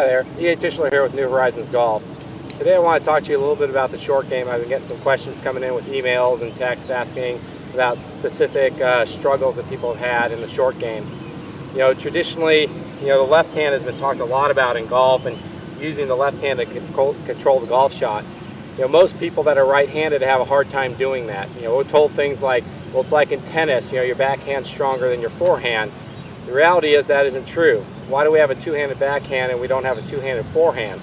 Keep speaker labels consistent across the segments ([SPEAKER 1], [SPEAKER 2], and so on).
[SPEAKER 1] Hi there, E.A. Tischler here with New Horizons Golf. Today I want to talk to you a little bit about the short game. I've been getting some questions coming in with emails and texts asking about specific struggles that people have had in the short game. You know, traditionally, the left hand has been talked a lot about in golf, and using the left hand to control the golf shot. Most people that are right-handed have a hard time doing that. We're told things like, well, it's like in tennis, your backhand's stronger than your forehand. The reality is that isn't true. Why do we have a two-handed backhand and we don't have a two-handed forehand?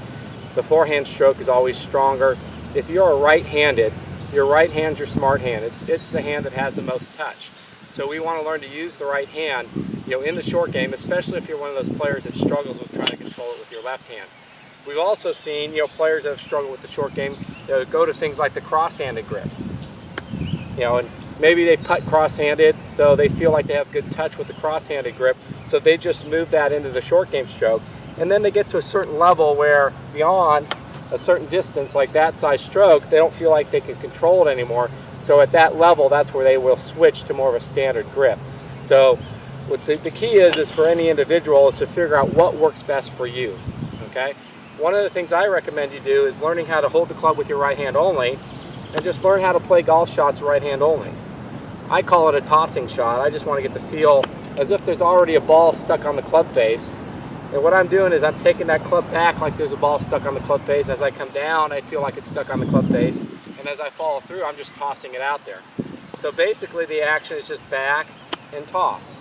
[SPEAKER 1] The forehand stroke is always stronger. If you're a right-handed, your right hand's your smart hand. It's the hand that has the most touch. So we want to learn to use the right hand, in the short game, especially if you're one of those players that struggles with trying to control it with your left hand. We've also seen, players that have struggled with the short game, go to things like the cross-handed grip. And maybe they putt cross-handed, so they feel like they have good touch with the cross-handed grip, so they just move that into the short game stroke. And then they get to a certain level where beyond a certain distance, like that size stroke, they don't feel like they can control it anymore. So at that level, that's where they will switch to more of a standard grip. So what the key is for any individual is to figure out what works best for you, okay? One of the things I recommend you do is learning how to hold the club with your right hand only, and just learn how to play golf shots right hand only. I call it a tossing shot. I just want to get the feel as if there's already a ball stuck on the club face. And what I'm doing is I'm taking that club back like there's a ball stuck on the club face. As I come down, I feel like it's stuck on the club face. And as I follow through, I'm just tossing it out there. So basically the action is just back and toss.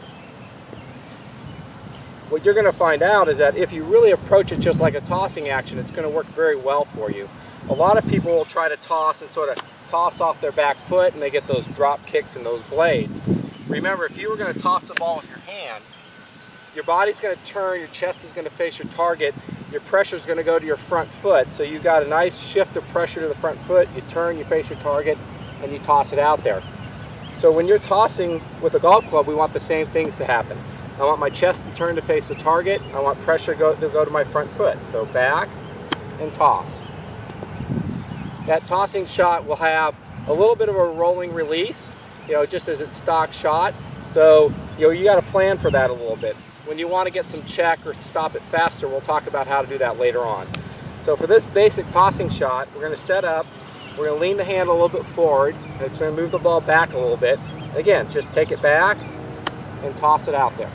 [SPEAKER 1] What you're going to find out is that if you really approach it just like a tossing action, it's going to work very well for you. A lot of people will try to toss and sort of toss off their back foot, and they get those drop kicks and those blades. Remember, if you were going to toss the ball with your hand, your body's going to turn, your chest is going to face your target, your pressure is going to go to your front foot, so you've got a nice shift of pressure to the front foot, you turn, you face your target, and you toss it out there. So when you're tossing with a golf club, we want the same things to happen. I want my chest to turn to face the target, I want pressure to go to my front foot. So back and toss. That tossing shot will have a little bit of a rolling release, just as it's stock shot. So, you got to plan for that a little bit. When you want to get some check or stop it faster, we'll talk about how to do that later on. So for this basic tossing shot, we're going to set up, we're going to lean the hand a little bit forward, and it's going to move the ball back a little bit. Again, just take it back and toss it out there.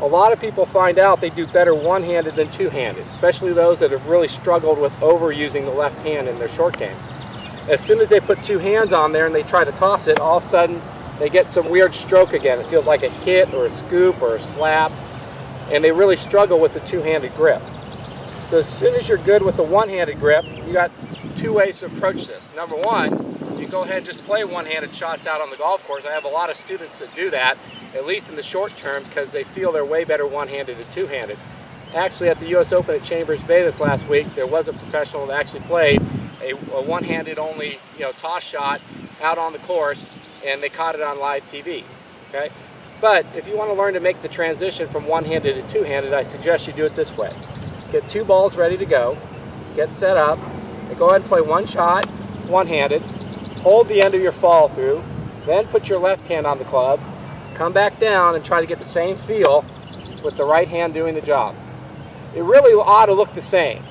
[SPEAKER 1] A lot of people find out they do better one-handed than two-handed, especially those that have really struggled with overusing the left hand in their short game. As soon as they put two hands on there and they try to toss it, all of a sudden they get some weird stroke again. It feels like a hit or a scoop or a slap, and they really struggle with the two-handed grip. So as soon as you're good with the one-handed grip, you got two ways to approach this. Number one, you go ahead and just play one-handed shots out on the golf course. I have a lot of students that do that, at least in the short term, because they feel they're way better one-handed than two-handed. Actually, at the U.S. Open at Chambers Bay this last week, there was a professional that actually played a one-handed only toss shot out on the course, and they caught it on live TV. Okay? But if you want to learn to make the transition from one-handed to two-handed, I suggest you do it this way. Get two balls ready to go, get set up, and go ahead and play one shot, one-handed, hold the end of your follow through, then put your left hand on the club, come back down and try to get the same feel with the right hand doing the job. It really ought to look the same.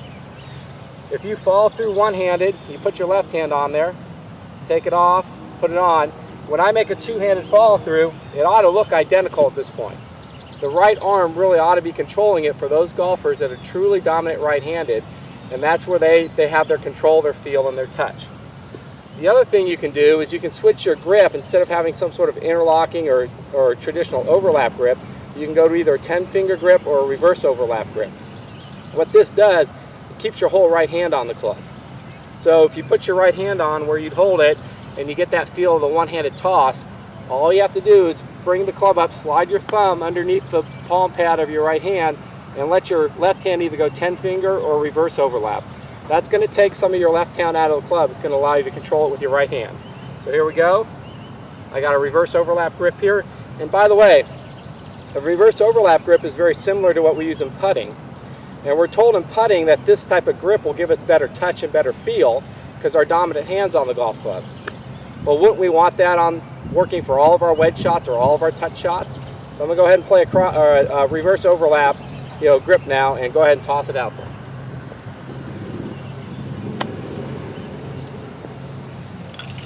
[SPEAKER 1] If you follow through one-handed, you put your left hand on there, take it off, put it on. When I make a two-handed follow through, it ought to look identical at this point. The right arm really ought to be controlling it for those golfers that are truly dominant right-handed, and that's where they have their control, their feel, and their touch. The other thing you can do is you can switch your grip. Instead of having some sort of interlocking or traditional overlap grip, you can go to either a 10-finger grip or a reverse overlap grip. What this does, it keeps your whole right hand on the club. So if you put your right hand on where you'd hold it and you get that feel of the one-handed toss, all you have to do is bring the club up, slide your thumb underneath the palm pad of your right hand, and let your left hand either go 10-finger or reverse overlap. That's going to take some of your left hand out of the club. It's going to allow you to control it with your right hand. So here we go. I got a reverse overlap grip here. And by the way, the reverse overlap grip is very similar to what we use in putting. And we're told in putting that this type of grip will give us better touch and better feel because our dominant hand's on the golf club. Well, wouldn't we want that on working for all of our wedge shots or all of our touch shots? So I'm going to go ahead and play a reverse overlap grip now, and go ahead and toss it out there.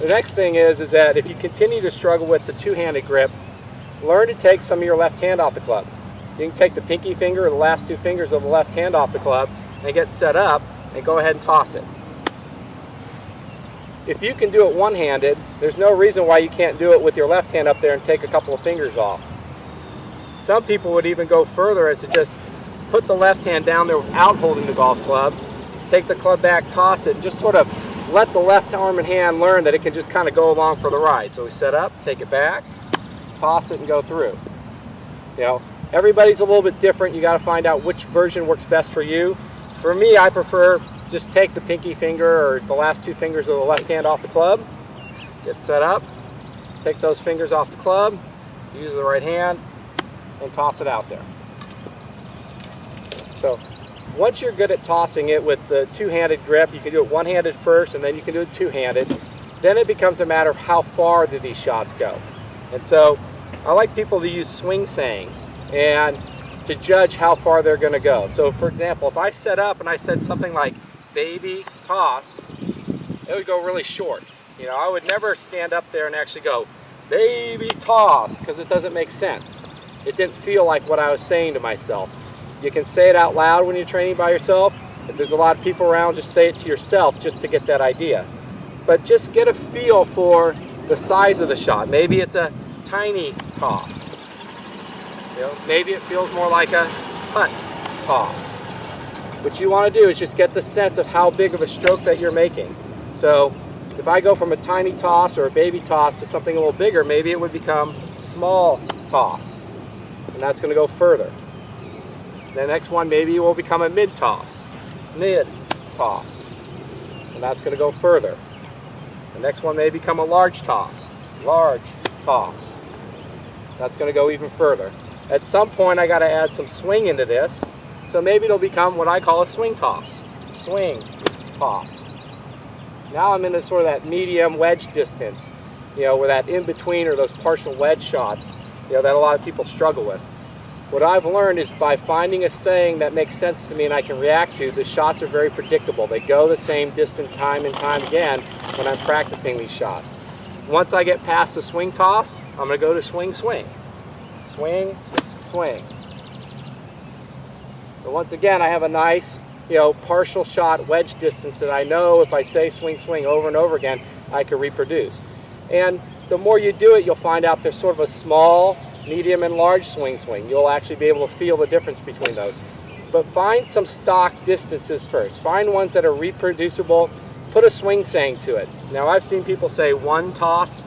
[SPEAKER 1] The next thing is that if you continue to struggle with the two-handed grip, learn to take some of your left hand off the club. You can take the pinky finger or the last two fingers of the left hand off the club and get set up and go ahead and toss it. If you can do it one-handed, there's no reason why you can't do it with your left hand up there and take a couple of fingers off. Some people would even go further as to just put the left hand down there without holding the golf club, take the club back, toss it, and just sort of let the left arm and hand learn that it can just kind of go along for the ride. So we set up, take it back, toss it, and go through. Everybody's a little bit different. You got to find out which version works best for you. For me, I prefer just take the pinky finger or the last two fingers of the left hand off the club, get set up, take those fingers off the club, use the right hand, and toss it out there. So once you're good at tossing it with the two-handed grip, you can do it one-handed first and then you can do it two-handed. Then it becomes a matter of how far do these shots go. And so I like people to use swing sayings and to judge how far they're going to go. So for example, if I set up and I said something like baby toss, it would go really short. I would never stand up there and actually go baby toss, because it doesn't make sense. It didn't feel like what I was saying to myself. You can say it out loud when you're training by yourself. If there's a lot of people around, just say it to yourself just to get that idea. But just get a feel for the size of the shot. Maybe it's a tiny toss. Maybe it feels more like a putt toss. What you want to do is just get the sense of how big of a stroke that you're making. So if I go from a tiny toss or a baby toss to something a little bigger, maybe it would become small toss. And that's going to go further. The next one maybe will become a mid toss. And that's going to go further. The next one may become a large toss. That's going to go even further. At some point I got to add some swing into this. So maybe it'll become what I call a swing toss. Swing toss. Now I'm into sort of that medium wedge distance, where that in between or those partial wedge shots, that a lot of people struggle with. What I've learned is by finding a saying that makes sense to me and I can react to, the shots are very predictable. They go the same distance time and time again when I'm practicing these shots. Once I get past the swing toss, I'm going to go to swing, swing. Swing, swing. So once again, I have a nice, partial shot wedge distance that I know if I say swing, swing over and over again, I can reproduce. And the more you do it, you'll find out there's sort of a small, medium, and large swing, swing. You'll actually be able to feel the difference between those. But find some stock distances first. Find ones that are reproducible. Put a swing saying to it. Now I've seen people say 1 toss,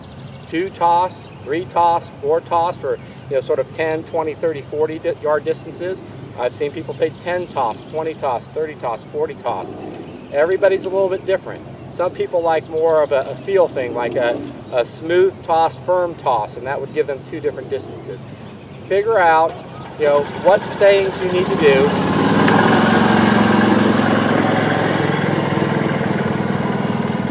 [SPEAKER 1] 2 toss, 3 toss, 4 toss for sort of 10, 20, 30, 40 yard distances. I've seen people say 10 toss, 20 toss, 30 toss, 40 toss. Everybody's a little bit different. Some people like more of a feel thing, like a smooth toss, firm toss, and that would give them 2 different distances. Figure out what sayings you need to do